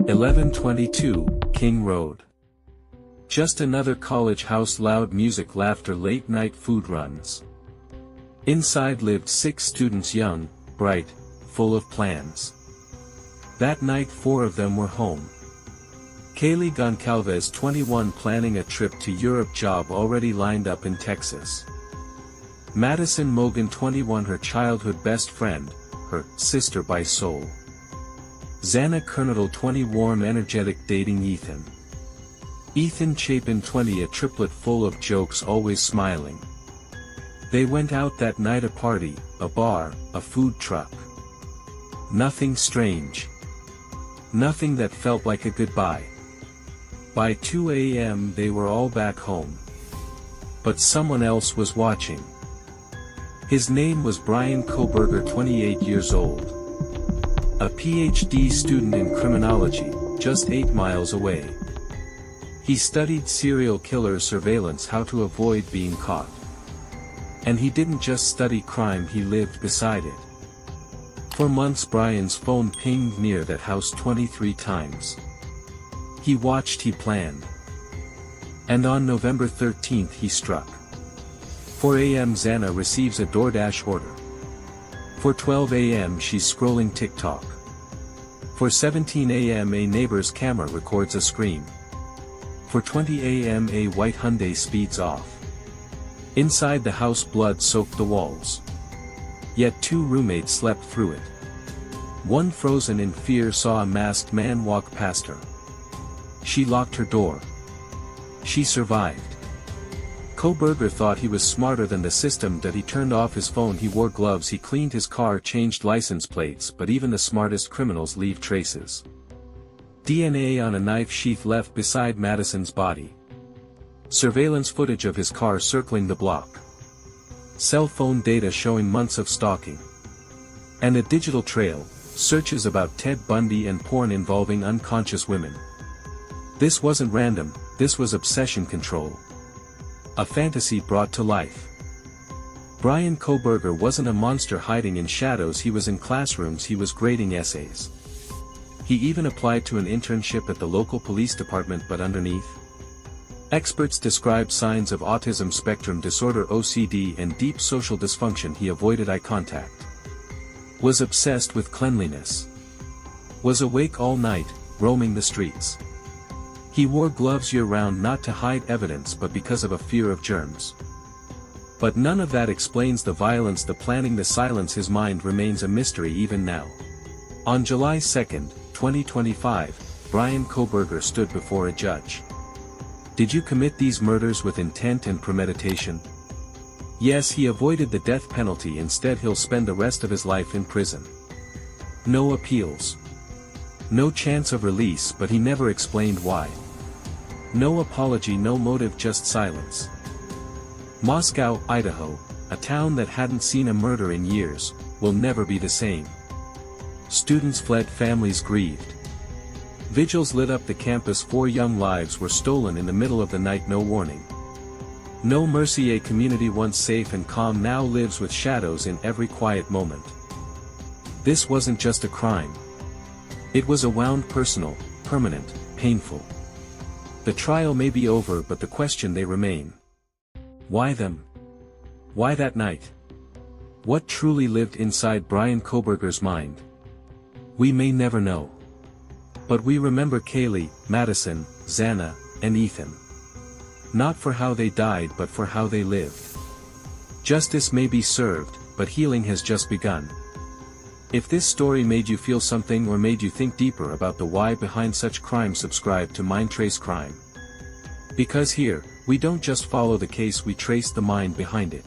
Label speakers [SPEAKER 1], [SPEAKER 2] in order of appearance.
[SPEAKER 1] 1122, King Road. Just another college house, loud music, laughter, late night food runs. Inside lived 6 students, young, bright, full of plans. That night 4 of them were home. Kaylee Goncalves, 21, planning a trip to Europe, job already lined up in Texas. Madison Mogan, 21, her childhood best friend, her sister by soul. Xana Kernodle, 20, warm, energetic, dating Ethan. Ethan Chapin, 20, a triplet full of jokes, always smiling. They went out that night, a party, a bar, a food truck. Nothing strange. Nothing that felt like a goodbye. By 2 a.m. they were all back home. But someone else was watching. His name was Brian Koberger, 28 years old. A PhD student in criminology, just 8 miles away. He studied serial killer surveillance, how to avoid being caught. And he didn't just study crime, he lived beside it. For months Brian's phone pinged near that house 23 times. He watched, he planned. And on November 13th he struck. 4 a.m. Xana receives a DoorDash order. For 12 a.m. she's scrolling TikTok. For 17 a.m. a neighbor's camera records a scream. For 20 a.m. a white Hyundai speeds off. Inside the house blood soaked the walls. Yet 2 roommates slept through it. One, frozen in fear, saw a masked man walk past her. She locked her door. She survived. Koberger thought he was smarter than the system, that he turned off his phone, he wore gloves, he cleaned his car, changed license plates, but even the smartest criminals leave traces. DNA on a knife sheath left beside Madison's body. Surveillance footage of his car circling the block. Cell phone data showing months of stalking. And a digital trail, searches about Ted Bundy and porn involving unconscious women. This wasn't random, this was obsession control. A fantasy brought to life. Brian Koberger wasn't a monster hiding in shadows, he was in classrooms, he was grading essays. He even applied to an internship at the local police department, but underneath, experts described signs of autism spectrum disorder, OCD, and deep social dysfunction. He avoided eye contact. Was obsessed with cleanliness. Was awake all night, roaming the streets. He wore gloves year-round, not to hide evidence but because of a fear of germs. But none of that explains the violence, the planning, the silence. His mind remains a mystery even now. On July 2, 2025, Brian Koberger stood before a judge. Did you commit these murders with intent and premeditation? Yes, he avoided the death penalty, instead he'll spend the rest of his life in prison. No appeals. No chance of release, but he never explained why. No apology, no motive, just silence. Moscow, Idaho, a town that hadn't seen a murder in years, will never be the same. Students fled, families grieved. Vigils lit up the campus, 4 young lives were stolen in the middle of the night, no warning. No mercy, a community once safe and calm now lives with shadows in every quiet moment. This wasn't just a crime. It was a wound, personal, permanent, painful. The trial may be over, but the question they remain. Why them? Why that night? What truly lived inside Brian Koberger's mind? We may never know. But we remember Kaylee, Madison, Xana, and Ethan. Not for how they died but for how they lived. Justice may be served, but healing has just begun. If this story made you feel something or made you think deeper about the why behind such crime, subscribe to Mindtrace Crime. Because here, we don't just follow the case, we trace the mind behind it.